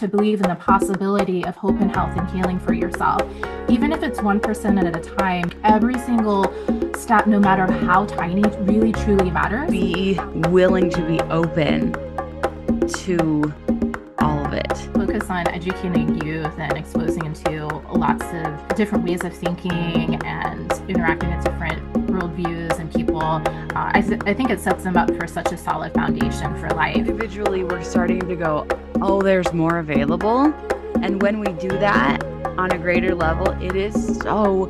to believe in the possibility of hope and health and healing for yourself. Even if it's 1% at a time, every single step, no matter how tiny, really truly matters. Be willing to be open to all of it. Focus on educating youth and exposing them to lots of different ways of thinking and interacting with different worldviews and people. I think it sets them up for such a solid foundation for life. Individually, we're starting to go, oh, there's more available. And when we do that on a greater level, it is so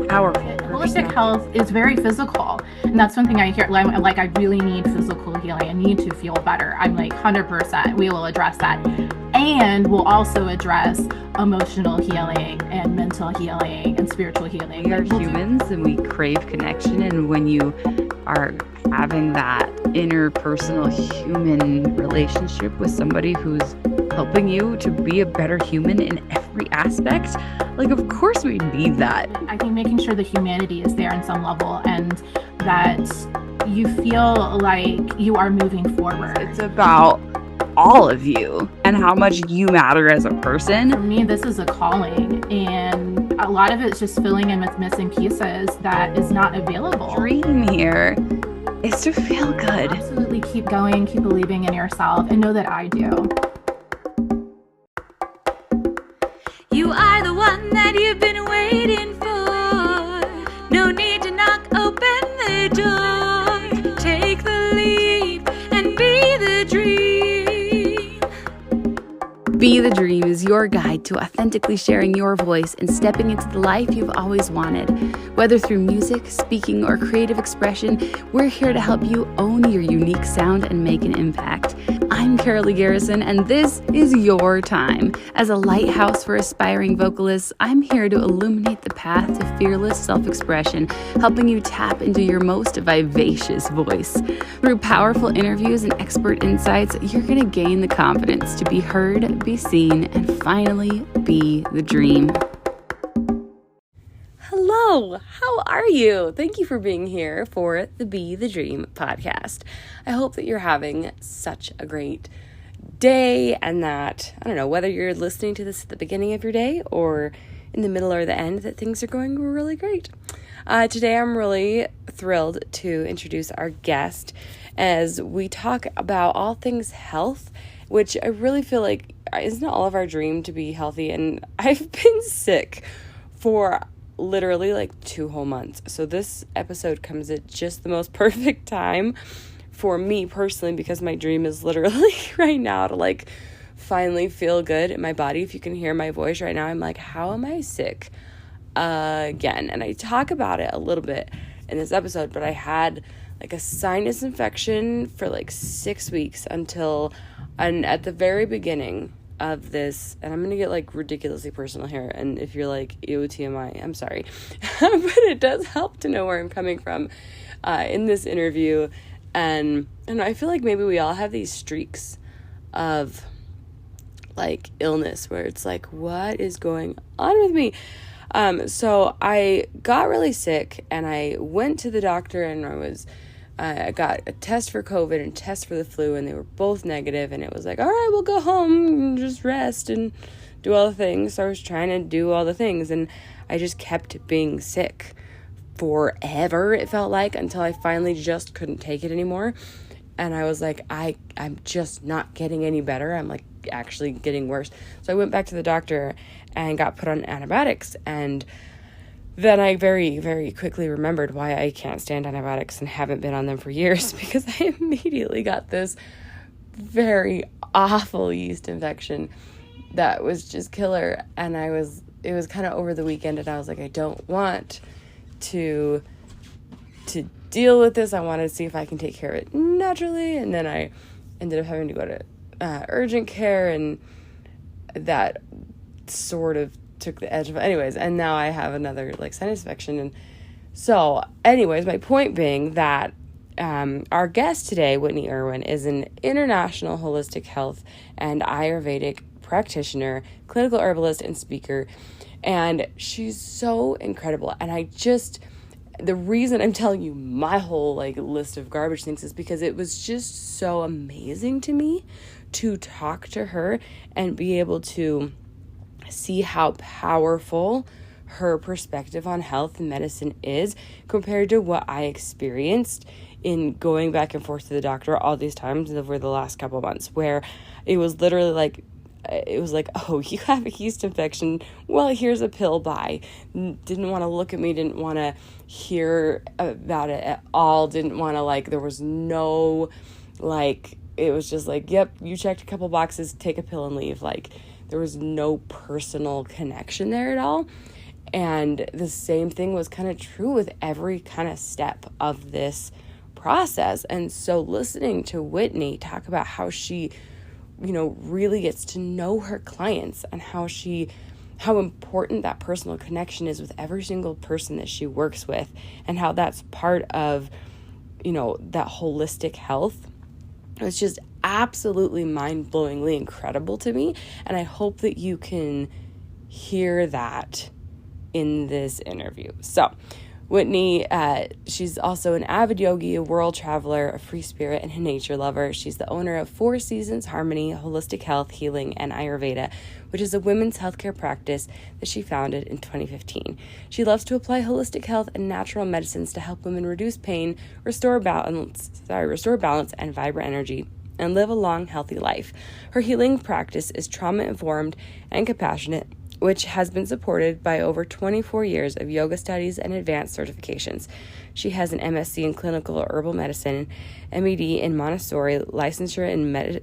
powerful. Holistic health is very physical. And that's one thing I hear, like I really need physical healing. I need to feel better. I'm like 100%. We will address that. And we'll also address emotional healing and mental healing and spiritual healing. We are humans and we crave connection. And when you are having that interpersonal human relationship with somebody who's helping you to be a better human in every aspect, like, of course we need that. I think making sure the humanity is there in some level and that you feel like you are moving forward. It's about all of you and how much you matter as a person. For me, this is a calling, and a lot of it's just filling in with missing pieces that is not available. Dream here is to feel good. Absolutely keep going, keep believing in yourself, and know that I do. You are the one that you've been waiting for. No need to knock open the door. Take the leap and be the dream. Be the Dream is your guide to authentically sharing your voice and stepping into the life you've always wanted. Whether through music, speaking, or creative expression, we're here to help you own your unique sound and make an impact. I'm Carolee Garrison, and this is your time. As a lighthouse for aspiring vocalists, I'm here to illuminate the path to fearless self-expression, helping you tap into your most vivacious voice. Through powerful interviews and expert insights, you're going to gain the confidence to be heard, be seen, and finally be the dream. Hello, how are you? Thank you for being here for the Be the Dream podcast. I hope that you're having such a great day and that, I don't know, whether you're listening to this at the beginning of your day or in the middle or the end, that things are going really great. Today I'm really thrilled to introduce our guest as we talk about all things health, which I really feel like isn't all of our dream to be healthy. And I've been sick for literally like 2 whole months. So this episode comes at just the most perfect time for me personally, because my dream is literally right now to like finally feel good in my body. If you can hear my voice right now, I'm like, how am I sick again? And I talk about it a little bit in this episode, but I had like a sinus infection for like 6 weeks and at the very beginning of this, and I'm going to get like ridiculously personal here, and if you're like, ew, TMI, I'm sorry, but it does help to know where I'm coming from in this interview. And I feel like maybe we all have these streaks of like illness where it's like, what is going on with me? So I got really sick and I went to the doctor, and I got a test for COVID and a test for the flu, and they were both negative, and it was like, all right, we'll go home and just rest and do all the things. So I was trying to do all the things, and I just kept being sick forever, it felt like, until I finally just couldn't take it anymore. And I was like, I'm just not getting any better. I'm like actually getting worse. So I went back to the doctor and got put on antibiotics, and then I very, very quickly remembered why I can't stand antibiotics and haven't been on them for years, because I immediately got this very awful yeast infection that was just killer. And it was kind of over the weekend, and I was like, I don't want to deal with this. I want to see if I can take care of it naturally. And then I ended up having to go to urgent care, and that sort of took the edge of it. Anyways, and now I have another like sinus infection. And so anyways, my point being that our guest today, Whitney Erwin, is an international holistic health and Ayurvedic practitioner, clinical herbalist, and speaker. And she's so incredible. And the reason I'm telling you my whole like list of garbage things is because it was just so amazing to me to talk to her and be able to see how powerful her perspective on health and medicine is compared to what I experienced in going back and forth to the doctor all these times over the last couple of months, where it was literally like, oh, you have a yeast infection. Well, here's a pill, bye. Didn't want to look at me, didn't want to hear about it at all, didn't want to, there was no, it was just yep, you checked a couple boxes, take a pill and leave. There was no personal connection there at all. And the same thing was kind of true with every kind of step of this process. And so listening to Whitney talk about how she, really gets to know her clients and how important that personal connection is with every single person that she works with, and how that's part of, that holistic health. It's just absolutely mind-blowingly incredible to me. And I hope that you can hear that in this interview. So Whitney, she's also an avid yogi, a world traveler, a free spirit, and a nature lover. She's the owner of Four Seasons Harmony, Holistic Health, Healing, and Ayurveda, which is a women's healthcare practice that she founded in 2015. She loves to apply holistic health and natural medicines to help women reduce pain, restore balance and vibrant energy, and live a long, healthy life. Her healing practice is trauma-informed and compassionate, which has been supported by over 24 years of yoga studies and advanced certifications. She has an MSc in Clinical Herbal Medicine, MED in Montessori, Licensure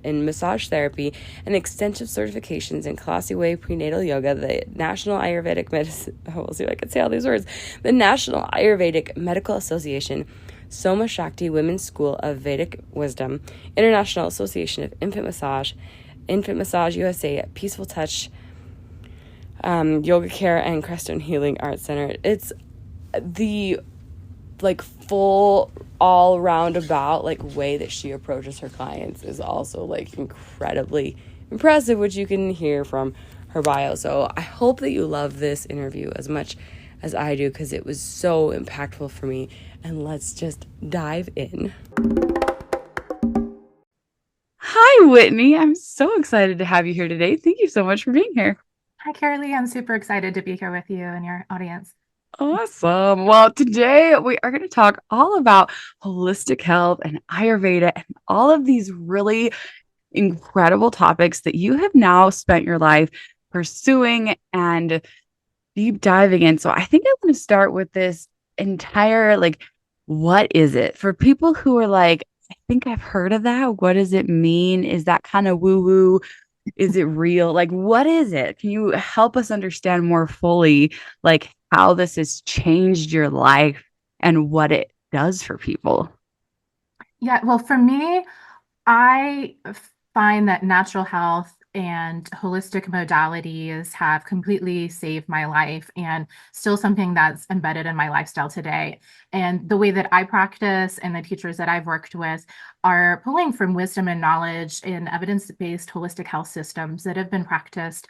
in Massage Therapy, and extensive certifications in Khalsa Way Prenatal Yoga, the National Ayurvedic Medicine, we'll see if I can say all these words, the National Ayurvedic Medical Association, Soma-Shakti Women's School of Vedic Wisdom, International Association of Infant Massage USA, Peaceful Touch, Yoga Care, and Crestone Healing Arts Center. It's the full all roundabout way that she approaches her clients is also incredibly impressive, which you can hear from her bio. So I hope that you love this interview as much as I do, because it was so impactful for me. And let's just dive in. Hi, Whitney. I'm so excited to have you here today. Thank you so much for being here. Hi, Carolee. I'm super excited to be here with you and your audience. Awesome. Well, today we are going to talk all about holistic health and Ayurveda and all of these really incredible topics that you have now spent your life pursuing and deep diving in. So I think I want to start with this entire, what is it? For people who are I think I've heard of that. What does it mean? Is that kind of woo-woo? Is it real? What is it? Can you help us understand more fully, how this has changed your life and what it does for people? Yeah, well, for me, I find that natural health and holistic modalities have completely saved my life and still something that's embedded in my lifestyle today. And the way that I practice and the teachers that I've worked with are pulling from wisdom and knowledge in evidence-based holistic health systems that have been practiced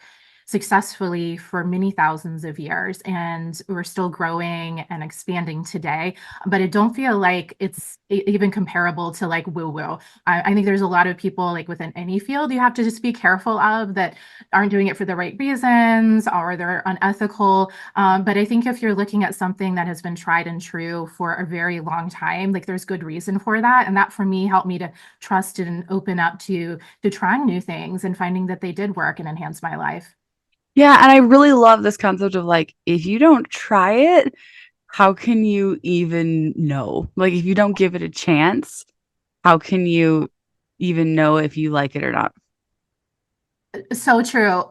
successfully for many thousands of years, and we're still growing and expanding today. But I don't feel like it's even comparable to woo-woo. I think there's a lot of people within any field you have to just be careful of that aren't doing it for the right reasons or they're unethical. But I think if you're looking at something that has been tried and true for a very long time, there's good reason for that. And that for me helped me to trust and open up to trying new things and finding that they did work and enhance my life. Yeah, and I really love this concept of if you don't try it, how can you even know? If you don't give it a chance, how can you even know if you like it or not? So true.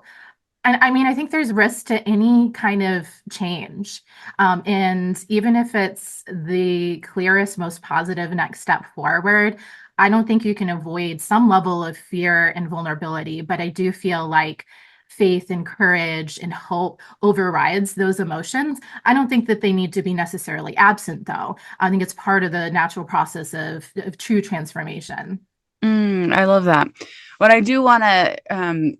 And I mean, I think there's risk to any kind of change. And even if it's the clearest, most positive next step forward, I don't think you can avoid some level of fear and vulnerability. But I do feel like faith and courage and hope overrides those emotions. I don't think that they need to be necessarily absent, though. I think it's part of the natural process of true transformation. I love that. But I do want to,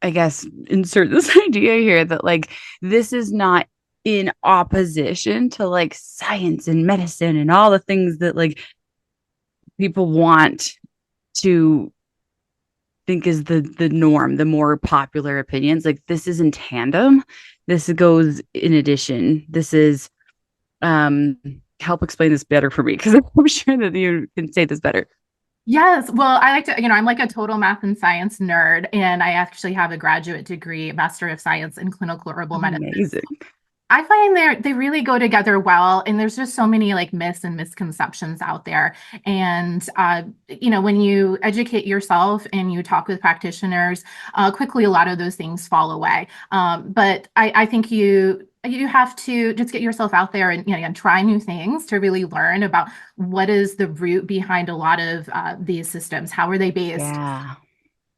I guess, insert this idea here that this is not in opposition to science and medicine and all the things that people want to think is the norm, the more popular opinions. Like this is in tandem. This goes in addition. This is help explain this better for me because I'm sure that you can say this better. Yes. Well, I like to, I'm like a total math and science nerd, and I actually have a graduate degree, Master of Science in Clinical Herbal Medicine. Amazing. I find they really go together well, and there's just so many like myths and misconceptions out there. And when you educate yourself and you talk with practitioners, quickly a lot of those things fall away. But I think you have to just get yourself out there and and try new things to really learn about what is the root behind a lot of these systems. How are they based? Yeah.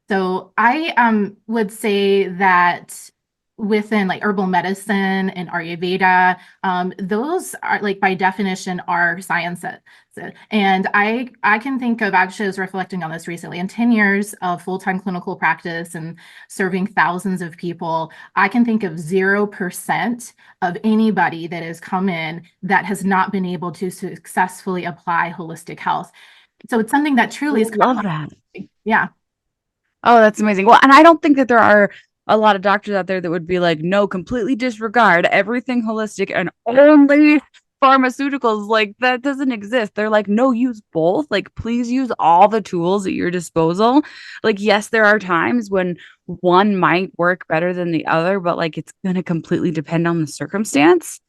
So I would say that within like herbal medicine and Ayurveda, those are like by definition are sciences. And I can think of, actually I was reflecting on this recently, in 10 years of full-time clinical practice and serving thousands of people, I can think of 0% of anybody that has come in that has not been able to successfully apply holistic health. So it's something that truly is Love that. yeah. Oh, that's amazing. Well, and I don't think that there are a lot of doctors out there that would be like, no, completely disregard everything holistic and only pharmaceuticals. Like that doesn't exist. They're like, no, use both. Like, please use all the tools at your disposal. Like, yes, there are times when one might work better than the other, but like it's going to completely depend on the circumstance.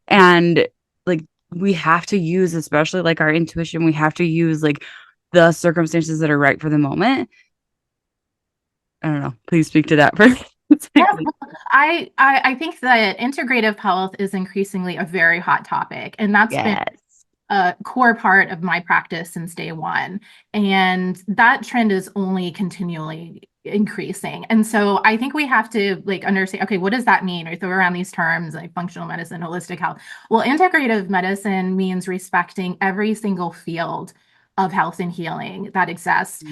And like we have to use, especially like our intuition, we have to use like the circumstances that are right for the moment. I don't know. Please speak to that for Yes, I think that integrative health is increasingly a very hot topic, and that's been yes. a core part of my practice since day one. And that trend is only continually increasing. And so I think we have to like understand, okay, what does that mean? We throw around these terms like functional medicine, holistic health. Well, integrative medicine means respecting every single field of health and healing that exists,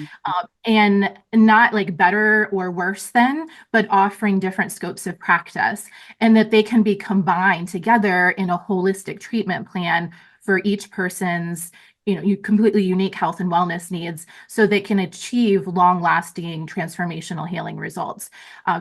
and not like better or worse than, but offering different scopes of practice, and that they can be combined together in a holistic treatment plan for each person's completely unique health and wellness needs, so they can achieve long-lasting transformational healing results.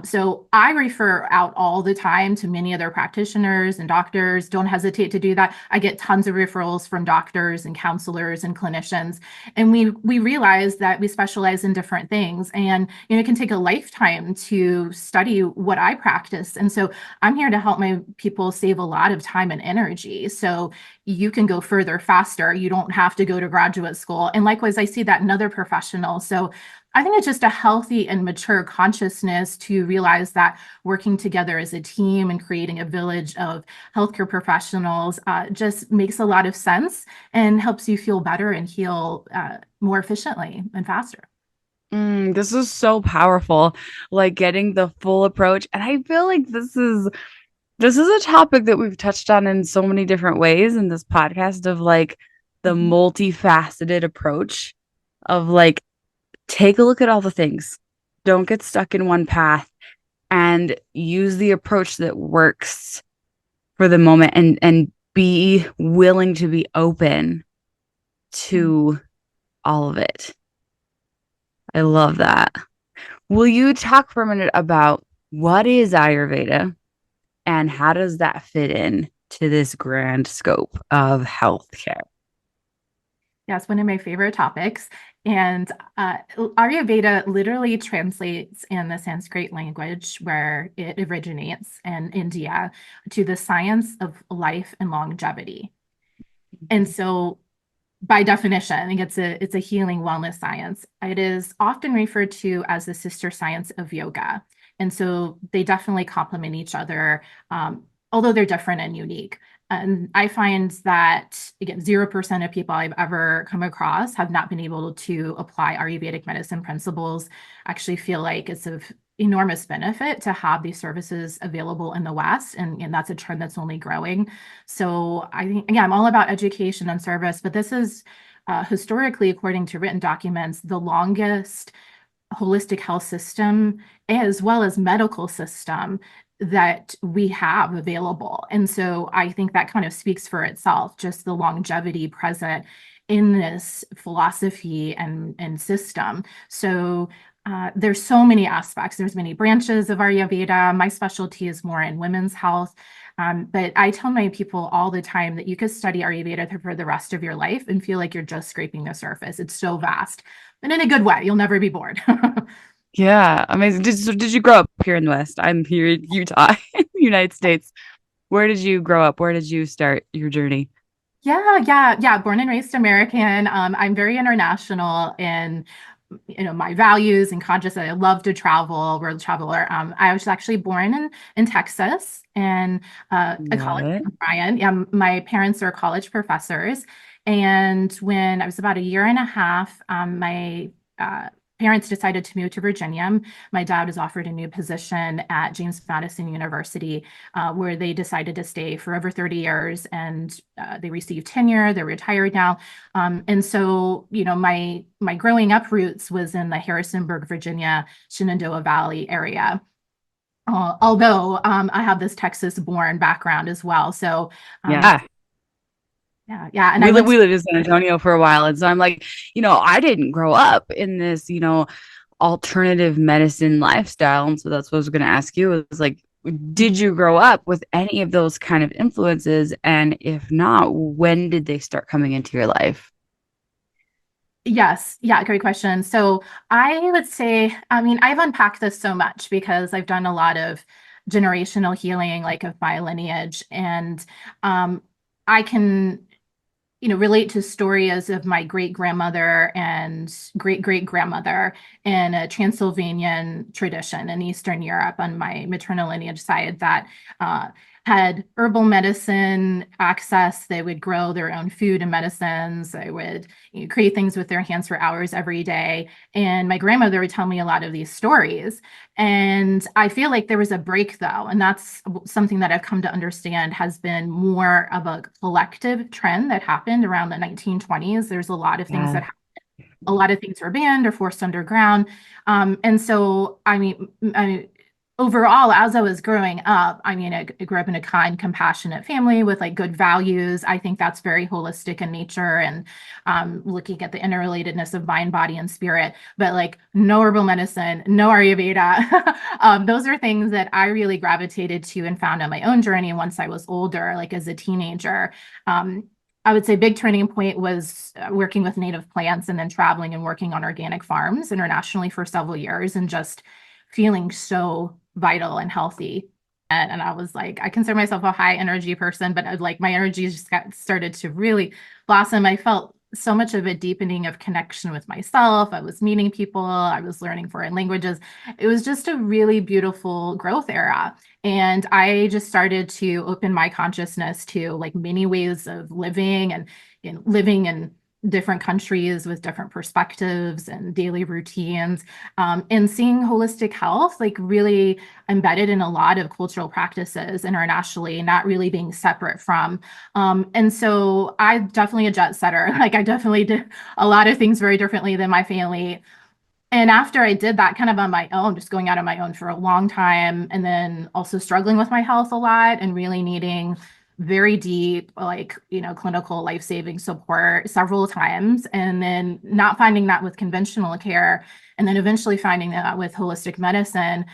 So I refer out all the time to many other practitioners and doctors. Don't hesitate to do that. I get tons of referrals from doctors and counselors and clinicians, and we realize that we specialize in different things, and it can take a lifetime to study what I practice. And so I'm here to help my people save a lot of time and energy, so you can go further faster. You don't have to go to graduate school. And likewise, I see that in other professionals. So I think it's just a healthy and mature consciousness to realize that working together as a team and creating a village of healthcare professionals just makes a lot of sense and helps you feel better and heal more efficiently and faster. This is so powerful, like getting the full approach. And I feel like this is a topic that we've touched on in so many different ways in this podcast of like the multifaceted approach of like, take a look at all the things. Don't get stuck in one path and use the approach that works for the moment, and be willing to be open to all of it. I love that. Will you talk for a minute about what is Ayurveda and how does that fit in to this grand scope of healthcare? Yes, one of my favorite topics. And Ayurveda literally translates in the Sanskrit language where it originates in India to the science of life and longevity. And so by definition, I think it's a healing wellness science. It is often referred to as the sister science of yoga. And so they definitely complement each other, although they're different and unique. And I find that, again, 0% of people I've ever come across have not been able to apply Ayurvedic medicine principles. I actually feel like it's of enormous benefit to have these services available in the West, and that's a trend that's only growing. So I think, again, I'm all about education and service, but this is historically, according to written documents, the longest holistic health system as well as medical system that we have available. And so I think that kind of speaks for itself, just the longevity present in this philosophy and system. So there's so many aspects. There's many branches of Ayurveda. My specialty is more in women's health. But I tell my people all the time that you could study Ayurveda for the rest of your life and feel like you're just scraping the surface. It's so vast, and in a good way. You'll never be bored. Yeah, amazing. Did you grow up here in the West? I'm here in Utah, United States. Where did you grow up? Where did you start your journey? Yeah. Born and raised American. I'm very international in, my values and conscious. I love to travel, world traveler. I was actually born in Texas and a Love college it. Brian. My parents are college professors, and when I was about a year and a half, my parents decided to move to Virginia. My dad was offered a new position at James Madison University, where they decided to stay for over 30 years, and they received tenure. They're retired now. And so, my growing up roots was in the Harrisonburg, Virginia, Shenandoah Valley area. Although I have this Texas-born background as well. So, Yeah. yeah. And We lived in San Antonio for a while. And so I'm like, I didn't grow up in this, alternative medicine lifestyle. And so that's what I was going to ask you. It was like, did you grow up with any of those kind of influences? And if not, when did they start coming into your life? Yes. Yeah. Great question. So I would say, I've unpacked this so much because I've done a lot of generational healing, like of my lineage. And I can, relate to stories of my great grandmother and great great grandmother in a Transylvanian tradition in Eastern Europe on my maternal lineage side that had herbal medicine access. They would grow their own food and medicines. They would create things with their hands for hours every day. And my grandmother would tell me a lot of these stories. And I feel like there was a break though. And that's something that I've come to understand has been more of a collective trend that happened around the 1920s. There's a lot of things Yeah. that a lot of things were banned or forced underground. And so, overall, as I was growing up, I grew up in a kind, compassionate family with like good values. I think that's very holistic in nature and looking at the interrelatedness of mind, body, and spirit. But like no herbal medicine, no Ayurveda. Those are things that I really gravitated to and found on my own journey once I was older, like as a teenager. I would say big turning point was working with native plants and then traveling and working on organic farms internationally for several years and just feeling so vital and healthy. And I was like, I consider myself a high energy person, but like my energy just started to really blossom. I felt so much of a deepening of connection with myself. I was meeting people. I was learning foreign languages. It was just a really beautiful growth era. And I just started to open my consciousness to like many ways of living and living in different countries with different perspectives and daily routines, and seeing holistic health like really embedded in a lot of cultural practices internationally, not really being separate from. And so I'm definitely a jet setter. Like I definitely did a lot of things very differently than my family. And after I did that kind of on my own, just going out on my own for a long time, and then also struggling with my health a lot and really needing very deep, like, clinical life-saving support several times, and then not finding that with conventional care, and then eventually finding that with holistic medicine.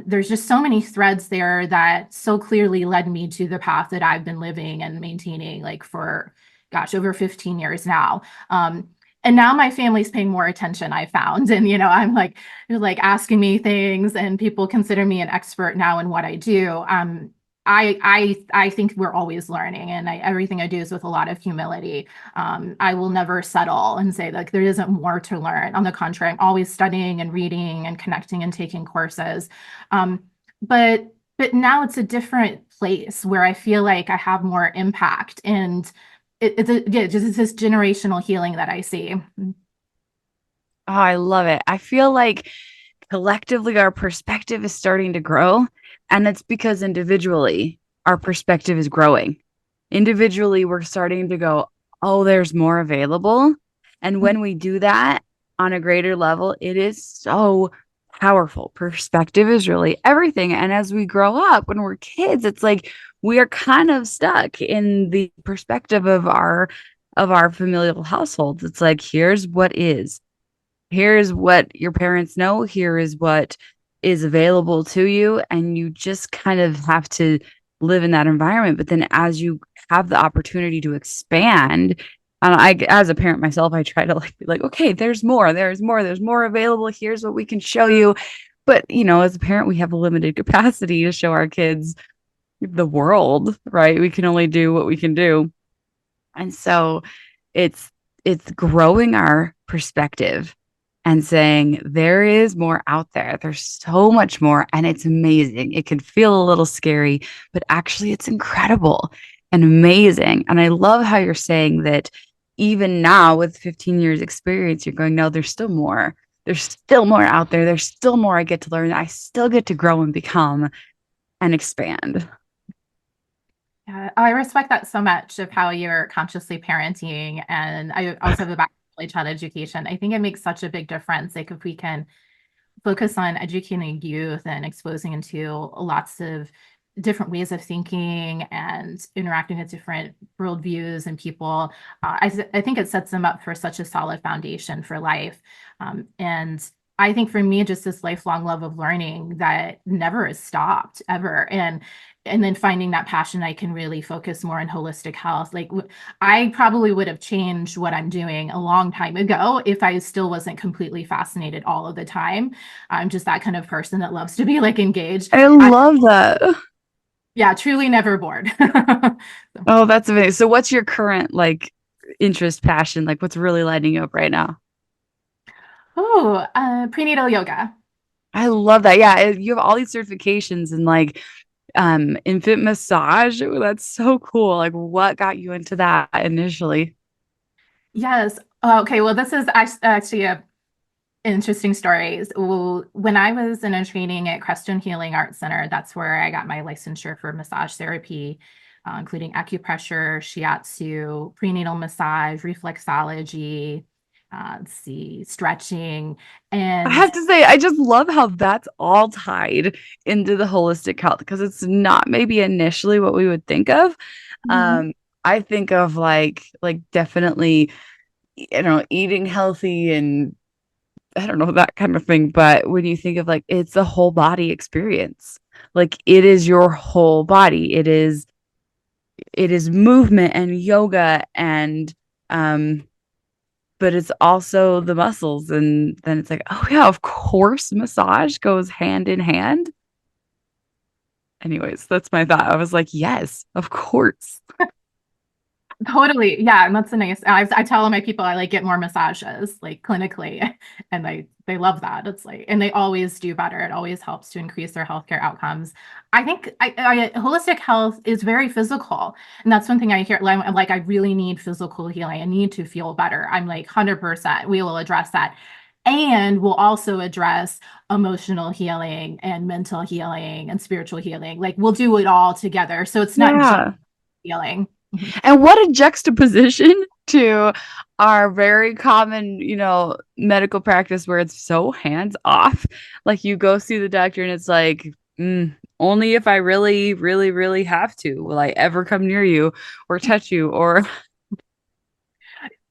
There's just so many threads there that so clearly led me to the path that I've been living and maintaining like for, gosh, over 15 years now. And now my family's paying more attention, I found. And, I'm like asking me things, and people consider me an expert now in what I do. I think we're always learning, and everything I do is with a lot of humility. I will never settle and say like there isn't more to learn. On the contrary, I'm always studying and reading and connecting and taking courses. But now it's a different place where I feel like I have more impact, and it's this generational healing that I see. Oh, I love it. I feel like collectively our perspective is starting to grow. And it's because individually our perspective is growing. Individually, we're starting to go, oh, there's more available. And when we do that on a greater level, it is so powerful. Perspective is really everything. And as we grow up, when we're kids, it's like we are kind of stuck in the perspective of our familial households. It's like, here's what is. Here's what your parents know. Here is what is available to you. And you just kind of have to live in that environment. But then as you have the opportunity to expand, and I, as a parent myself, I try to like be like, okay, there's more available. Here's what we can show you. But, as a parent, we have a limited capacity to show our kids the world, right? We can only do what we can do. And so it's it's growing our perspective and saying there is more out there. There's so much more and it's amazing. It can feel a little scary, but actually it's incredible and amazing. And I love how you're saying that even now with 15 years experience, you're going, no, there's still more. There's still more out there. There's still more I get to learn. I still get to grow and become and expand. Yeah, I respect that so much of how you're consciously parenting. And I also have a background in child education. I think it makes such a big difference. Like if we can focus on educating youth and exposing into lots of different ways of thinking and interacting with different worldviews and people, I think it sets them up for such a solid foundation for life. And I think for me, just this lifelong love of learning that never has stopped ever. And then finding that passion, I can really focus more on holistic health. Like I probably would have changed what I'm doing a long time ago if I still wasn't completely fascinated all of the time. I'm just that kind of person that loves to be like engaged. I love that. Yeah, truly never bored. Oh, that's amazing. So what's your current like interest, passion? Like what's really lighting you up right now? Oh, prenatal yoga. I love that. Yeah, you have all these certifications and like infant massage. Ooh, that's so cool. Like what got you into that initially? Yes. Okay. Well, this is actually a interesting stories. When I was in a training at Crestone Healing Arts Center, that's where I got my licensure for massage therapy, including acupressure, shiatsu, prenatal massage, reflexology, let's see, stretching. I And have to say, I just love how that's all tied into the holistic health because it's not maybe initially what we would think of. Mhm. Um, I think of like definitely, eating healthy and I don't know, that kind of thing. But when you think of like it's a whole body experience, like it is your whole body. It is movement and yoga and um but it's also the muscles. And then it's like, oh yeah, of course, massage goes hand in hand. Anyways, that's my thought. I was like, yes, of course. Totally. Yeah. And that's a nice, I tell all my people I like get more massages like clinically and they love that. It's like, and they always do better. It always helps to increase their healthcare outcomes. I think holistic health is very physical. And that's one thing I hear. Like, I really need physical healing. I need to feel better. I'm like 100%. We will address that. And we'll also address emotional healing and mental healing and spiritual healing. Like we'll do it all together. So it's not just Yeah. healing. And what a juxtaposition to our very common, medical practice where it's so hands off. Like you go see the doctor and it's like, only if I really, really, really have to will I ever come near you or touch you or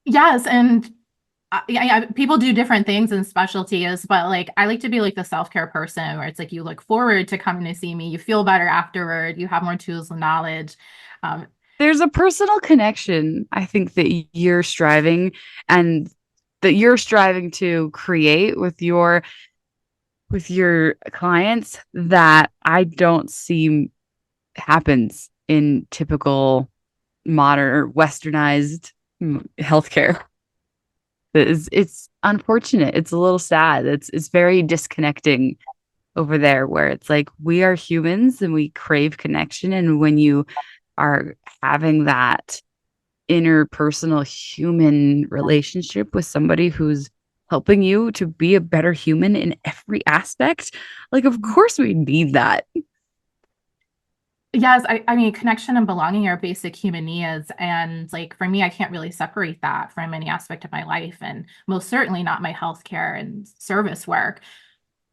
Yes, and yeah, people do different things in specialties, but like I like to be like the self-care person where it's like you look forward to coming to see me, you feel better afterward, you have more tools and knowledge. Um, there's a personal connection I think that you're striving and that you're striving to create with your clients that I don't see happens in typical modern or westernized healthcare. It's unfortunate. It's a little sad. It's very disconnecting over there where it's like we are humans and we crave connection. And when you are having that interpersonal human relationship with somebody who's helping you to be a better human in every aspect, like of course we need that. yes, I mean connection and belonging are basic human needs. And like for me, I can't really separate that from any aspect of my life and most certainly not my healthcare and service work.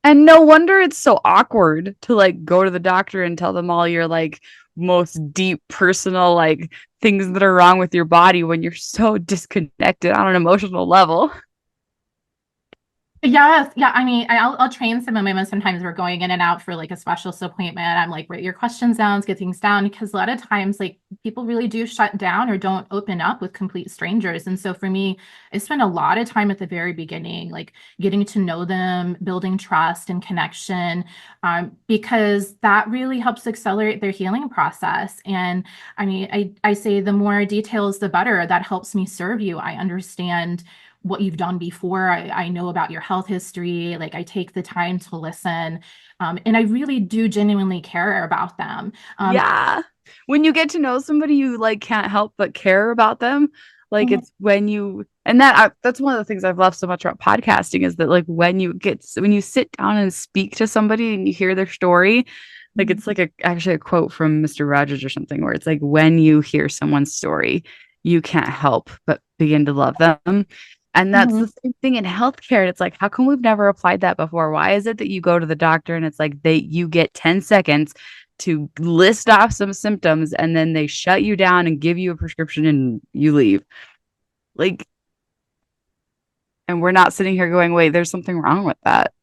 And no wonder it's so awkward to like go to the doctor and tell them all your like most deep personal like things that are wrong with your body when you're so disconnected on an emotional level. Yes, yeah. I mean, I'll train some of my women. Sometimes we're going in and out for like a specialist appointment. I'm like, write your questions down, get things down, because a lot of times, like people really do shut down or don't open up with complete strangers. And so for me, I spend a lot of time at the very beginning, like getting to know them, building trust and connection, because that really helps accelerate their healing process. And I mean, I say the more details, the better. That helps me serve you. I understand what you've done before. I know about your health history. Like I take the time to listen. And I really do genuinely care about them. Yeah. When you get to know somebody, you like can't help but care about them. Like Mhm, it's when you, and that's one of the things I've loved so much about podcasting is that like when you sit down and speak to somebody and you hear their story, like mhm, it's like actually a quote from Mr. Rogers or something where it's like when you hear someone's story, you can't help but begin to love them. And that's mhm. the same thing in healthcare. It's like, how come we've never applied that before? Why is it that you go to the doctor and it's like you get 10 seconds to list off some symptoms and then they shut you down and give you a prescription and you leave? Like, and we're not sitting here going, wait, there's something wrong with that.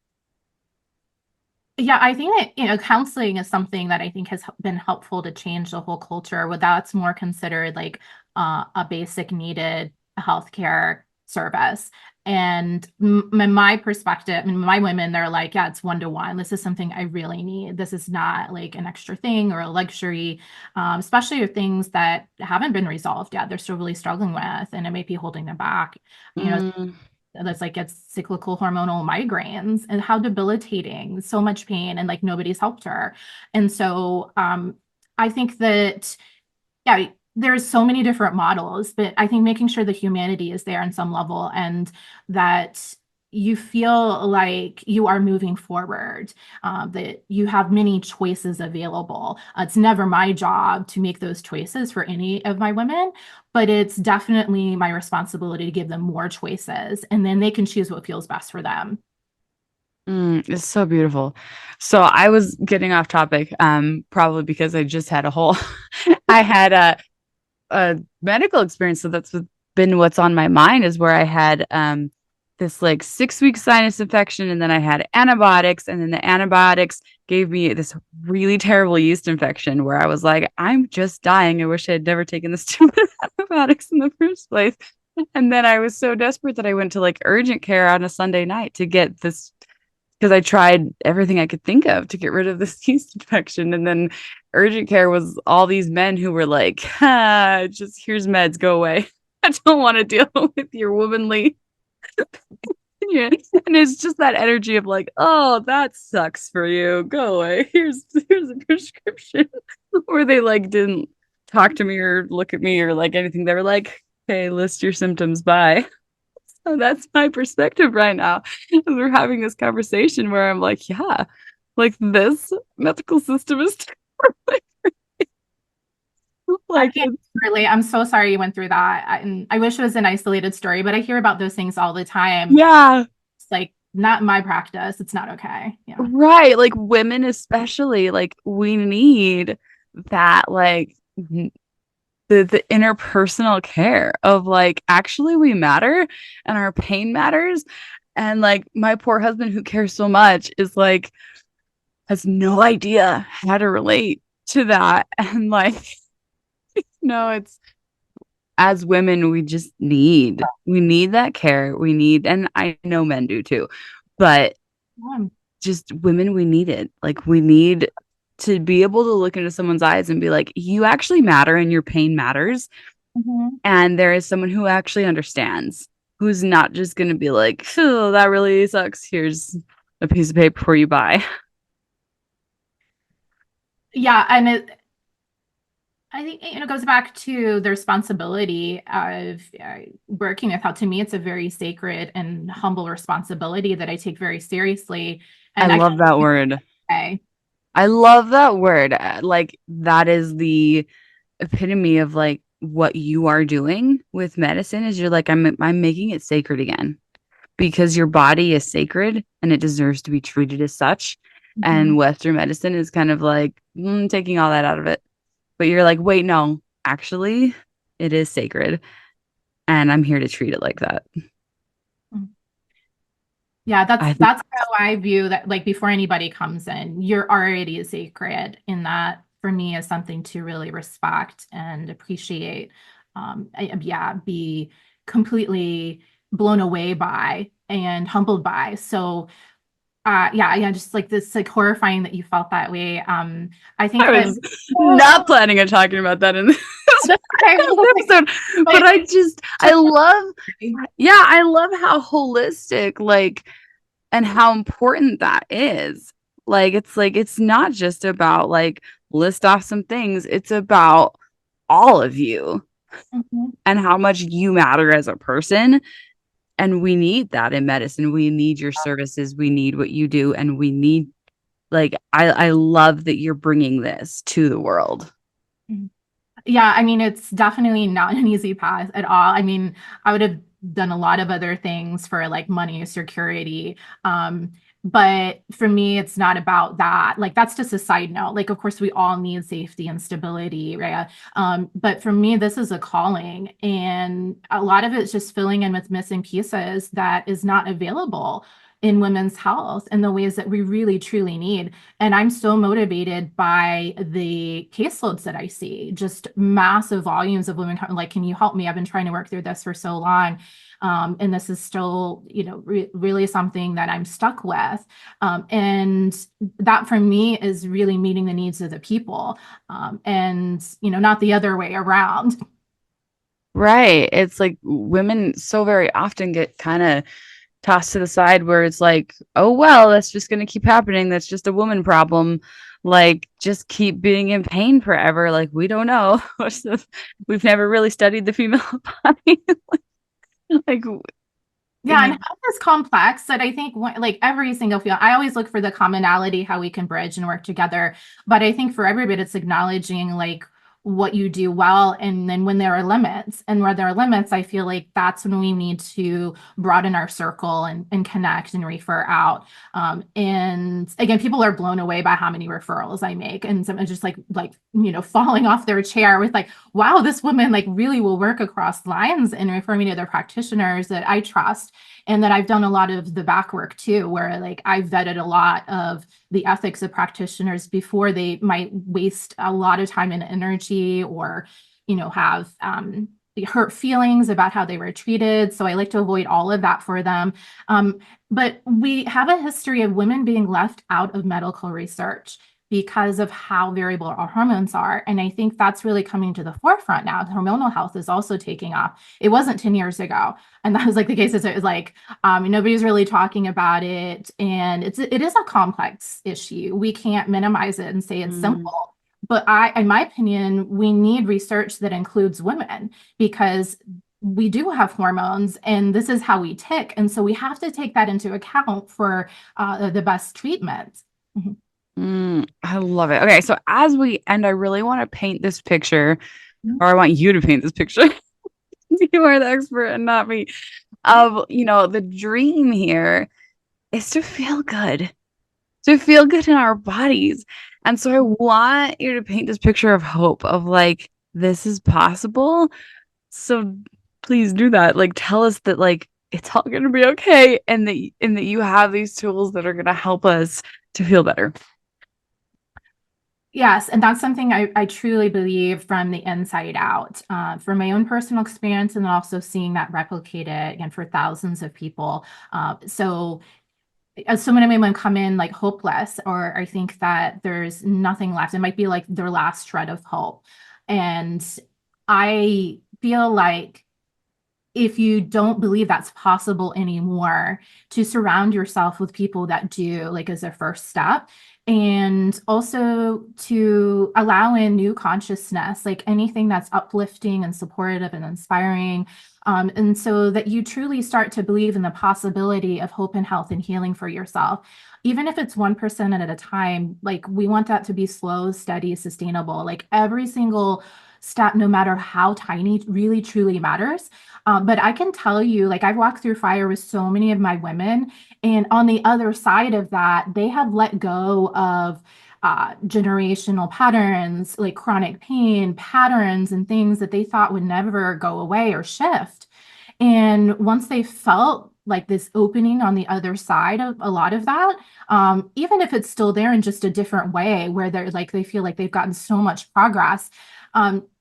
Yeah, I think that, counseling is something that I think has been helpful to change the whole culture, where that's more considered like a basic needed healthcare service. And my perspective, I mean, my women, they're like, yeah, it's 1-to-1. This is something I really need. This is not like an extra thing or a luxury, especially with things that haven't been resolved yet. They're still really struggling with, and it might be holding them back. You know, Mm, that's like it's cyclical hormonal migraines and how debilitating, so much pain, and like nobody's helped her. And so I think that, yeah, there's so many different models, but I think making sure the humanity is there on some level, and that you feel like you are moving forward, that you have many choices available. It's never my job to make those choices for any of my women, but it's definitely my responsibility to give them more choices, and then they can choose what feels best for them. it's so beautiful. So I was getting off topic, probably because I just had a whole, I had a medical experience. So been what's on my mind is where I had this like 6 week sinus infection, and then I had antibiotics, and then the antibiotics gave me this really terrible yeast infection where I was like, I'm just dying. I wish I had never taken the stupid antibiotics in the first place. And then I was so desperate that I went to like urgent care on a Sunday night to get this because I tried everything I could think of to get rid of this yeast infection. And then urgent care was all these men who were like, just here's meds, go away. I don't want to deal with your womanly. Yeah. And it's just that energy of like, oh, that sucks for you. Go away. Here's a prescription. Or they like didn't talk to me or look at me or like anything. They were like, hey, list your symptoms. Bye. So that's my perspective right now. We're having this conversation where I'm like, yeah, like this medical system is I like can't relate. I'm so sorry you went through that. And I wish it was an isolated story, but I hear about those things all the time. yeah, It's like not my practice. It's not okay. Yeah. right. Like women, especially, like we need that, like the interpersonal care of like actually we matter and our pain matters. And like my poor husband who cares so much is like has no idea how to relate to that. And like, no, it's as women, we need that care. We need, and I know men do too, but Yeah. just women, we need it. Like we need to be able to look into someone's eyes and be like, you actually matter and your pain matters. Mhm. And there is someone who actually understands, who's not just going to be like, oh, that really sucks. Here's a piece of paper for you buy. Yeah. And I think it goes back to the responsibility of working with health. To me, it's a very sacred and humble responsibility that I take very seriously. I And I love that word. say, I love that word. Like that is the epitome of like what you are doing with medicine is you're like I'm making it sacred again because your body is sacred and it deserves to be treated as such. mhm. And Western medicine is kind of like taking all that out of it. But you're like, wait, no, actually, it is sacred. And I'm here to treat it like that. Yeah, I think that's how I view that. Like before anybody comes in, you're already sacred, in that for me is something to really respect and appreciate. Yeah, be completely blown away by and humbled by. So yeah, just like this, like horrifying that you felt that way. I think I that was not planning on talking about that in this that's okay. episode, but I love, yeah, I love how holistic, like, and how important that is. Like it's not just about like list off some things, it's about all of you Mhm. and how much you matter as a person. And we need that in medicine. We need your services. We need what you do. And we need, like, I love that you're bringing this to the world. Yeah, I mean, it's definitely not an easy path at all. I mean, I would have done a lot of other things for like money or security. But for me, it's not about that. Like, that's just a side note. Like, of course, we all need safety and stability, right? But for me, this is a calling. And a lot of it's just filling in with missing pieces that is not available in women's health in the ways that we really truly need. And I'm so motivated by the caseloads that I see, just massive volumes of women coming, like, can you help me? I've been trying to work through this for so long. And this is still, really something that I'm stuck with. And that for me is really meeting the needs of the people, and, not the other way around. Right. It's like women so very often get kind of tossed to the side where it's like, oh, well, that's just going to keep happening. That's just a woman problem. Like, just keep being in pain forever. Like, we don't know. We've never really studied the female body. like, Yeah, and you, health is complex. That I think, like every single field, I always look for the commonality, how we can bridge and work together. But I think for everybody, it's acknowledging like what you do well, and then when there are limits, and where there are limits, I feel like that's when we need to broaden our circle and connect and refer out. And again, people are blown away by how many referrals I make, and some are just like falling off their chair with like, wow, this woman like really will work across lines and refer me to other practitioners that I trust, and that I've done a lot of the back work too, where like I've vetted a lot of the ethics of practitioners before they might waste a lot of time and energy, or have hurt feelings about how they were treated. So I like to avoid all of that for them. But we have a history of women being left out of medical research because of how variable our hormones are. And I think that's really coming to the forefront now. Hormonal health is also taking off. It wasn't 10 years ago. And that was like the case. It was like, nobody's really talking about it. And it is a complex issue. We can't minimize it and say it's simple. But in my opinion, we need research that includes women, because we do have hormones and this is how we tick. And so we have to take that into account for the best treatment. Mhm. I love it. Okay, so as we end, I really want to paint this picture, Mhm. or I want you to paint this picture. You are the expert and not me. Of, the dream here is to feel good in our bodies. And so I want you to paint this picture of hope, of like, this is possible. So please do that. Like, tell us that like it's all going to be okay, and that you have these tools that are going to help us to feel better. Yes, and that's something I truly believe from the inside out, from my own personal experience, and also seeing that replicated again for thousands of people. So as so many women come in like hopeless, or I think that there's nothing left. It might be like their last shred of hope. And I feel like if you don't believe that's possible anymore, to surround yourself with people that do, like, as a first step. And also to allow in new consciousness, like anything that's uplifting and supportive and inspiring. And so that you truly start to believe in the possibility of hope and health and healing for yourself. Even if it's 1% at a time, like we want that to be slow, steady, sustainable. Like every single step, no matter how tiny, really truly matters. But I can tell you, like, I've walked through fire with so many of my women, and on the other side of that, they have let go of generational patterns, like chronic pain patterns and things that they thought would never go away or shift. And once they felt like this opening on the other side of a lot of that, even if it's still there in just a different way, where they're like, they feel like they've gotten so much progress.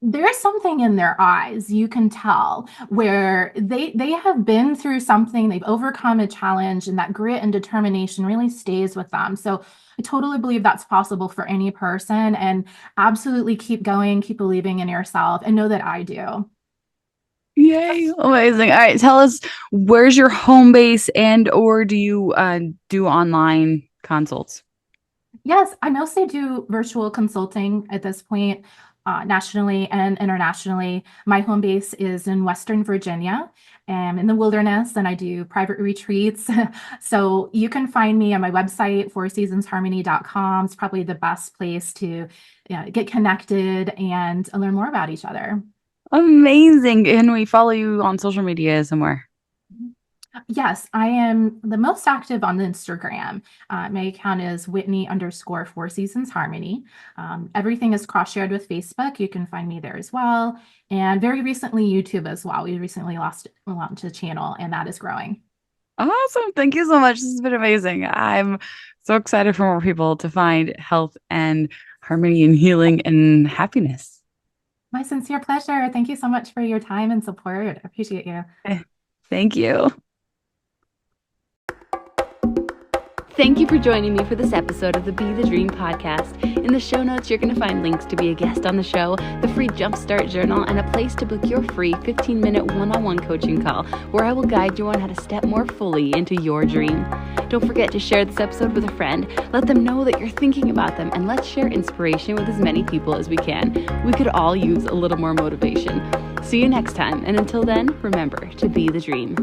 There's something in their eyes, you can tell, where they have been through something, they've overcome a challenge, and that grit and determination really stays with them. So I totally believe that's possible for any person, and absolutely keep going, keep believing in yourself, and know that I do. Yay. Amazing. All right. Tell us, where's your home base, and or do you do online consults? Yes, I mostly do virtual consulting at this point, nationally and internationally. My home base is in Western Virginia, in the wilderness, and I do private retreats. So you can find me on my website, fourseasonsharmony.com. It's probably the best place to get connected and learn more about each other. Amazing. Can we follow you on social media somewhere? Yes, I am the most active on Instagram. My account is Whitney_4seasonsharmony. Everything is cross-shared with Facebook. You can find me there as well. And very recently, YouTube as well. We recently launched a channel, and that is growing. Awesome. Thank you so much. This has been amazing. I'm so excited for more people to find health and harmony and healing and happiness. My sincere pleasure. Thank you so much for your time and support. I appreciate you. Thank you. Thank you for joining me for this episode of the Be the Dream podcast. In the show notes, you're going to find links to be a guest on the show, the free Jumpstart Journal, and a place to book your free 15-minute one-on-one coaching call where I will guide you on how to step more fully into your dream. Don't forget to share this episode with a friend. Let them know that you're thinking about them, and let's share inspiration with as many people as we can. We could all use a little more motivation. See you next time, and until then, remember to be the dream.